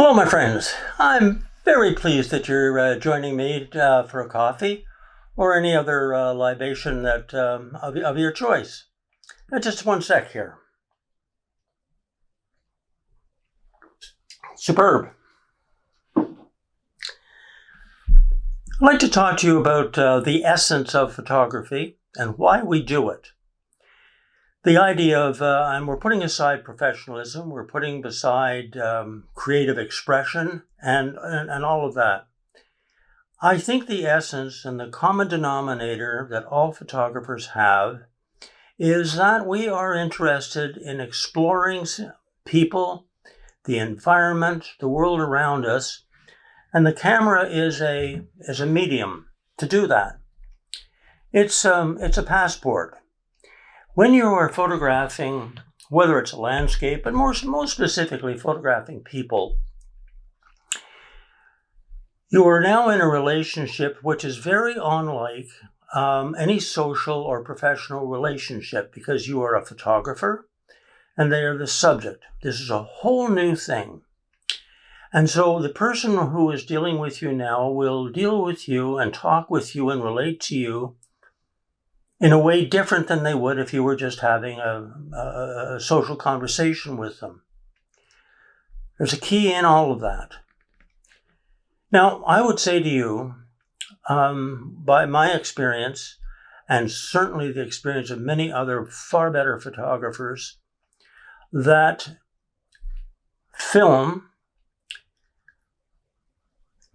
Hello, my friends. I'm very pleased that you're joining me for a coffee or any other libation that of your choice. Just one sec here. Superb. I'd like to talk to you about the essence of photography and why we do it. The idea of, and we're putting aside professionalism, we're putting aside creative expression and all of that. I think the essence and the common denominator that all photographers have is that we are interested in exploring people, the environment, the world around us, and the camera is a medium to do that. It's a passport. When you are photographing, whether it's a landscape, but most specifically photographing people, you are now in a relationship which is very unlike any social or professional relationship, because you are a photographer and they are the subject. This is a whole new thing. And so the person who is dealing with you now will deal with you and talk with you and relate to you in a way different than they would if you were just having a social conversation with them. There's a key in all of that. Now, I would say to you, by my experience, and certainly the experience of many other far better photographers, that film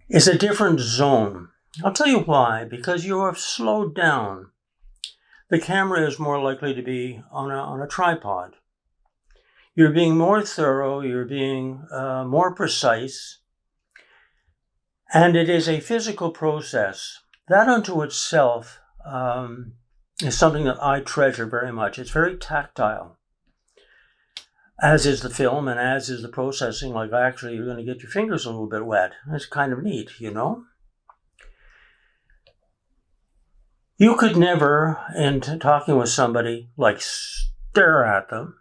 is a different zone. I'll tell you why. Because you have slowed down. The camera is more likely to be on a tripod. You're being more thorough, you're being more precise, and it is a physical process. That unto itself is something that I treasure very much. It's very tactile, as is the film and as is the processing. Like, actually, you're going to get your fingers a little bit wet. It's kind of neat, you know? You could never, in talking with somebody, like stare at them.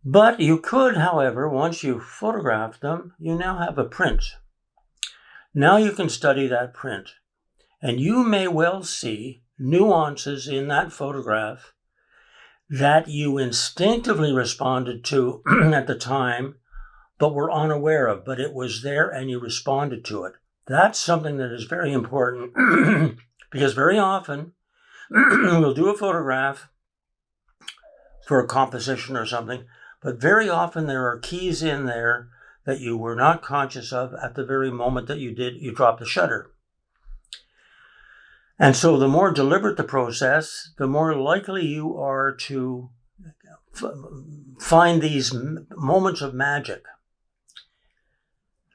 But you could, however, once you photograph them, you now have a print. Now you can study that print. And you may well see nuances in that photograph that you instinctively responded to at the time, but were unaware of. But it was there and you responded to it. That's something that is very important. Because very often, we'll do a photograph for a composition or something, but very often there are keys in there that you were not conscious of at the very moment that you dropped the shutter. And so the more deliberate the process, the more likely you are to find these moments of magic.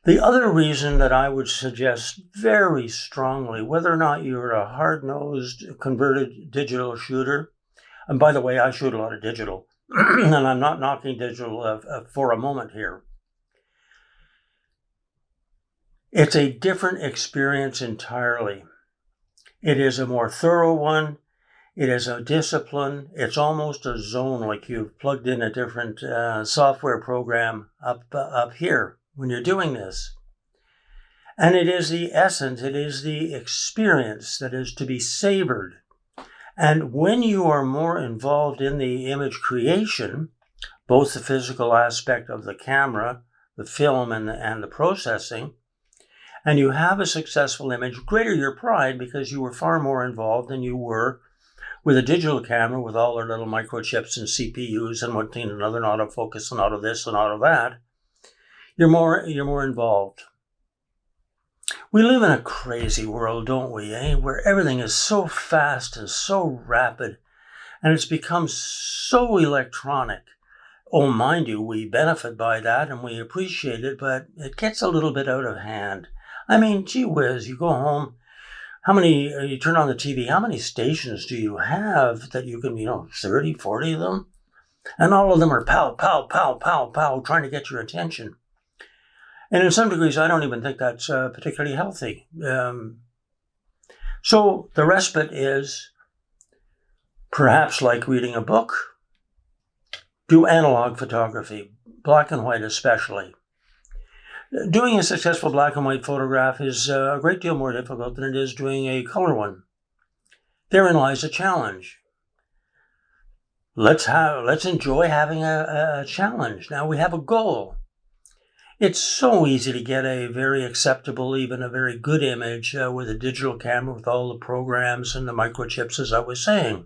The other reason that I would suggest very strongly, whether or not you're a hard-nosed, converted digital shooter, and by the way, I shoot a lot of digital, and I'm not knocking digital for a moment here. It's a different experience entirely. It is a more thorough one. It is a discipline. It's almost a zone, like you've plugged in a different software program up here when you're doing this. And it is the essence, it is the experience that is to be savored. And when you are more involved in the image creation, both the physical aspect of the camera, the film, and the processing, and you have a successful image, greater your pride because you were far more involved than you were with a digital camera with all their little microchips and CPUs and one thing and another, and autofocus and out of this and out of that. You're more involved. We live in a crazy world, don't we, where everything is so fast and so rapid, and it's become so electronic. Oh, mind you, we benefit by that and we appreciate it, but it gets a little bit out of hand. I mean, gee whiz, you go home, you turn on the TV, how many stations do you have that you can, 30, 40 of them? And all of them are pow, pow, pow, pow, pow, trying to get your attention. And in some degrees, I don't even think that's particularly healthy. So the respite is perhaps like reading a book. Do analog photography, black and white especially. Doing a successful black and white photograph is a great deal more difficult than it is doing a color one. Therein lies a challenge. Let's enjoy having a challenge. Now we have a goal. It's so easy to get a very acceptable, even a very good image with a digital camera with all the programs and the microchips, as I was saying.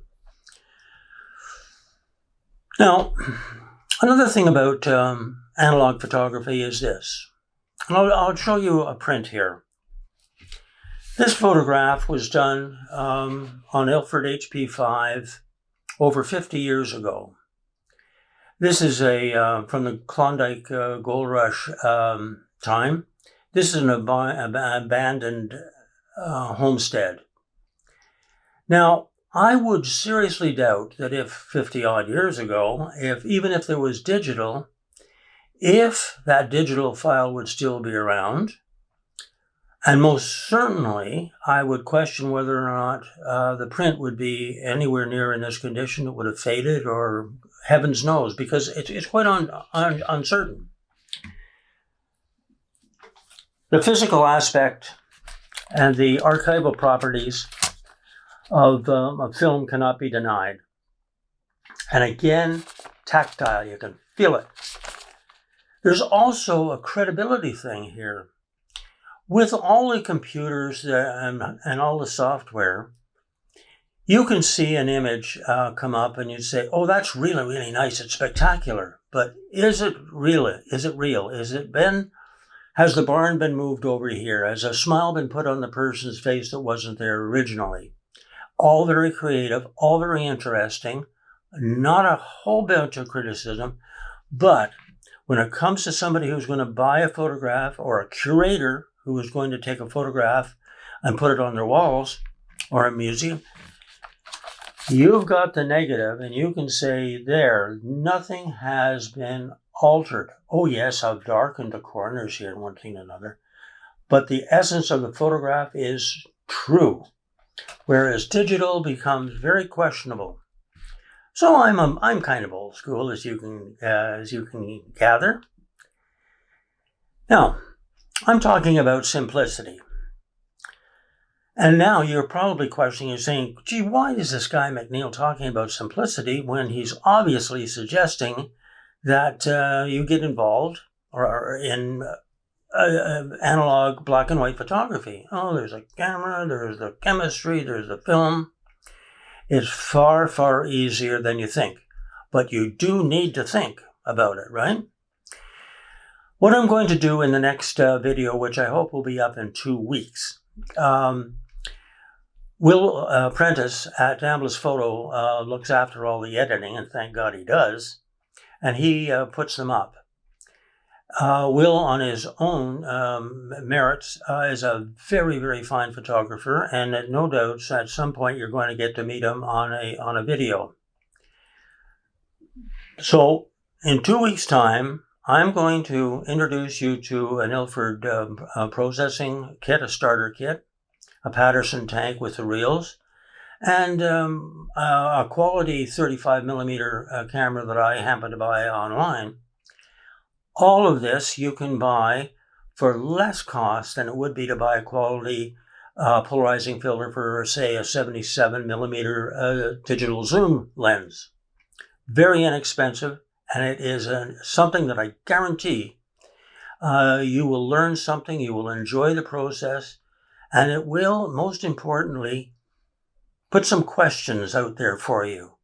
Now, another thing about analog photography is this. And I'll show you a print here. This photograph was done on Ilford HP5 over 50 years ago. This is from the Klondike Gold Rush time. This is an abandoned homestead. Now, I would seriously doubt that if 50 odd years ago, even if there was digital, if that digital file would still be around. And most certainly, I would question whether or not the print would be anywhere near in this condition. It would have faded, or heavens knows, because it's quite uncertain. The physical aspect and the archival properties of film cannot be denied. And again, tactile, you can feel it. There's also a credibility thing here. With all the computers and all the software, you can see an image come up and you say, oh, that's really, really nice. It's spectacular. But is it real? Is it real? Has the barn been moved over here? Has a smile been put on the person's face that wasn't there originally? All very creative, all very interesting, not a whole bunch of criticism, but when it comes to somebody who's going to buy a photograph, or a curator who is going to take a photograph and put it on their walls or a museum, you've got the negative, and you can say there, nothing has been altered. Oh yes, I've darkened the corners here and one thing and another, but the essence of the photograph is true, whereas digital becomes very questionable. So I'm kind of old school, as you can gather. Now, I'm talking about simplicity. And now you're probably questioning and saying, gee, why is this guy McNeill talking about simplicity when he's obviously suggesting that you get involved or in analog black and white photography? Oh, there's a camera, there's the chemistry, there's the film. It's far, far easier than you think. But you do need to think about it, right? What I'm going to do in the next video, which I hope will be up in 2 weeks, Will Prentice at Amblis Photo looks after all the editing, and thank God he does, and he puts them up. Will, on his own merits, is a very, very fine photographer, and no doubt at some point you're going to get to meet him on a video. So in 2 weeks' time, I'm going to introduce you to an Ilford processing kit, a starter kit, a Patterson tank with the reels, and a quality 35mm camera that I happen to buy online. All of this you can buy for less cost than it would be to buy a quality polarizing filter for, say, a 77mm digital zoom lens. Very inexpensive, and it is something that I guarantee you will learn something, you will enjoy the process, and it will, most importantly, put some questions out there for you.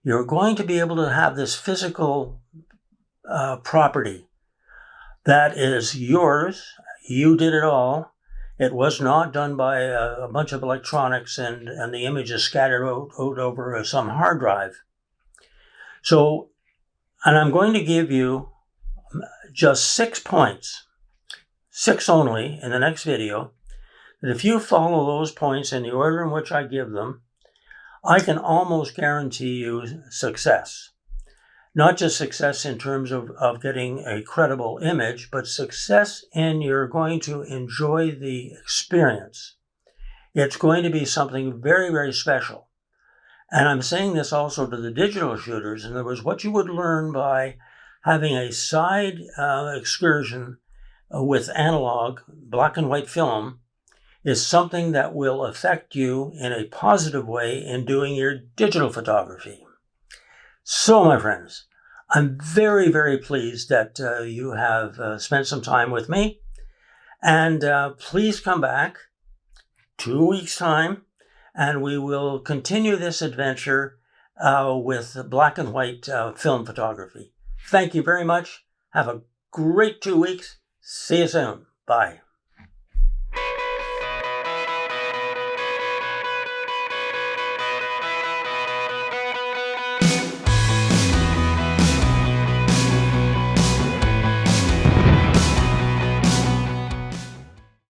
You're going to be able to have this physical property that is yours. You did it all. It was not done by a bunch of electronics and the images scattered out over some hard drive. So, and I'm going to give you just 6 points, 6 only, in the next video, that if you follow those points in the order in which I give them, I can almost guarantee you success. Not just success in terms of getting a credible image, but success in you're going to enjoy the experience. It's going to be something very, very special. And I'm saying this also to the digital shooters. In other words, what you would learn by having a side excursion with analog black and white film is something that will affect you in a positive way in doing your digital photography. So, my friends, I'm very, very pleased that you have spent some time with me. And please come back 2 weeks' time, and we will continue this adventure with black and white film photography. Thank you very much. Have a great 2 weeks. See you soon. Bye.